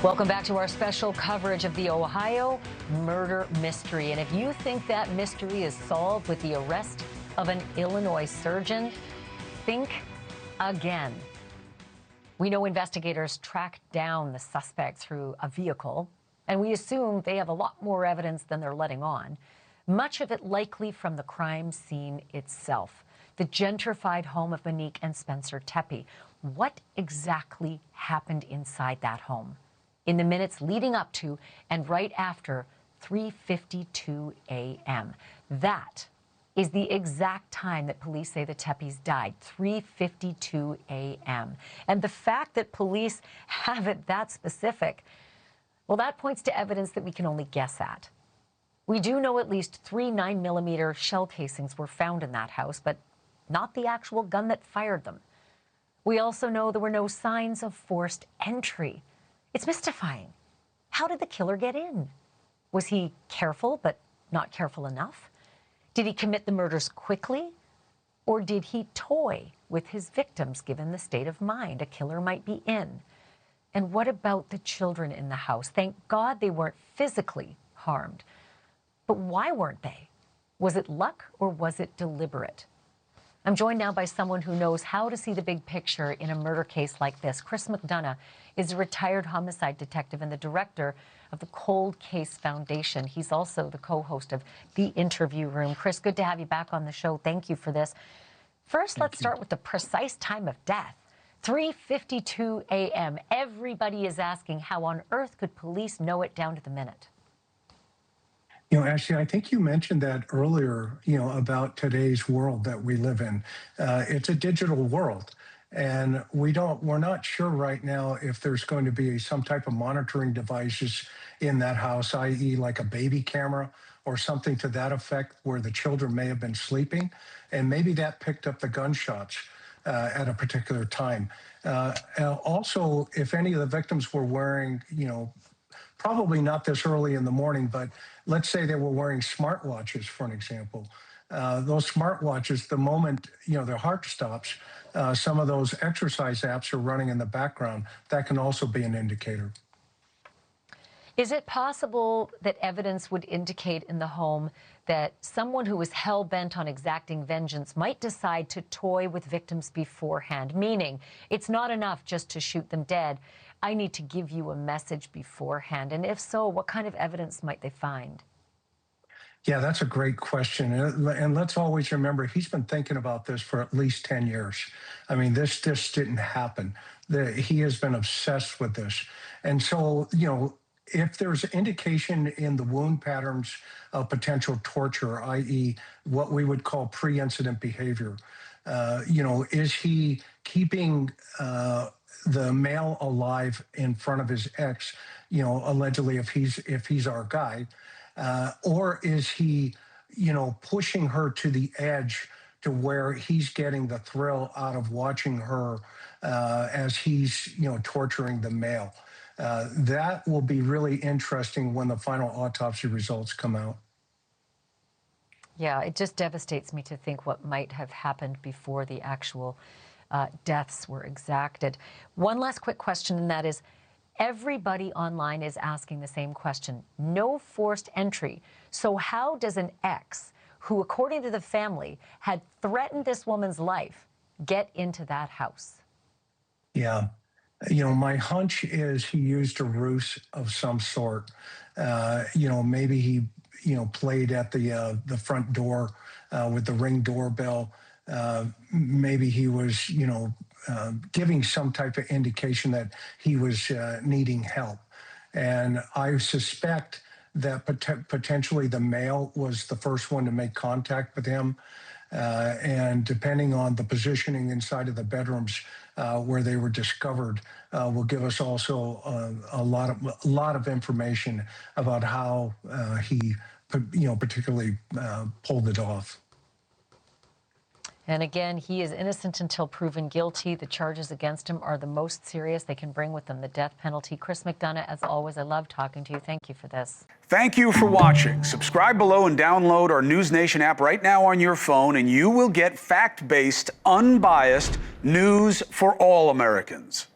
Welcome back to our special coverage of the Ohio murder mystery. And if you think that mystery is solved with the arrest of an Illinois surgeon, think again. We know investigators tracked down the suspect through a vehicle, and we assume they have a lot more evidence than they're letting on, much of it likely from the crime scene itself, the gentrified home of Monique and Spencer Tepe. What exactly happened inside that home in the minutes leading up to and right after 3:52 a.m.? That is the exact time that police say the Tepes died, 3:52 a.m. And the fact that police have it that specific, well, that points to evidence that we can only guess at. We do know at least 3 9mm shell casings were found in that house, but not the actual gun that fired them. We also know there were no signs of forced entry. It's mystifying. How did the killer get in? Was he careful but not careful enough? Did he commit the murders quickly? Or did he toy with his victims, given the state of mind a killer might be in? And what about the children in the house? Thank God they weren't physically harmed. But why weren't they? Was it luck or was it deliberate? I'm joined now by someone who knows how to see the big picture in a murder case like this. Chris McDonough is a retired homicide detective and the director of the Cold Case Foundation. He's also the co-host of The Interview Room. Chris, good to have you back on the show. Thank you for this. First, let's start with the precise time of death. 3:52 a.m. Everybody is asking, how on earth could police know it down to the minute? You know, Ashley, I think you mentioned that earlier, about today's world that we live in. It's a digital world. And we're not sure right now if there's going to be some type of monitoring devices in that house, i.e. like a baby camera or something to that effect where the children may have been sleeping. And maybe that picked up the gunshots at a particular time. Also, if any of the victims were wearing, probably not this early in the morning, but let's say they were wearing smartwatches, for an example. Those smartwatches, the moment their heart stops, some of those exercise apps are running in the background. That can also be an indicator. Is it possible that evidence would indicate in the home that someone who is hell-bent on exacting vengeance might decide to toy with victims beforehand? Meaning, it's not enough just to shoot them dead. I need to give you a message beforehand. And if so, what kind of evidence might they find? Yeah, that's a great question. And let's always remember, he's been thinking about this for at least 10 years. I mean, this just didn't happen. He has been obsessed with this. And so, if there's indication in the wound patterns of potential torture, i.e. what we would call pre-incident behavior, is he keeping the male alive in front of his ex, allegedly if he's our guy, or is he, pushing her to the edge to where he's getting the thrill out of watching her as he's, torturing the male? That will be really interesting when the final autopsy results come out. Yeah, it just devastates me to think what might have happened before the actual deaths were exacted. One last quick question, and that is, everybody online is asking the same question. No forced entry. So how does an ex, who according to the family had threatened this woman's life, get into that house? Yeah. My hunch is he used a ruse of some sort. Maybe he, played at the front door with the Ring doorbell. Maybe he was, giving some type of indication that he was needing help. And I suspect that potentially the male was the first one to make contact with him. And depending on the positioning inside of the bedrooms where they were discovered, will give us also a lot of information about how he, particularly pulled it off. And again, he is innocent until proven guilty. The charges against him are the most serious. They can bring with them the death penalty. Chris McDonough, as always, I love talking to you. Thank you for this. Thank you for watching. Subscribe below and download our NewsNation app right now on your phone, and you will get fact-based, unbiased news for all Americans.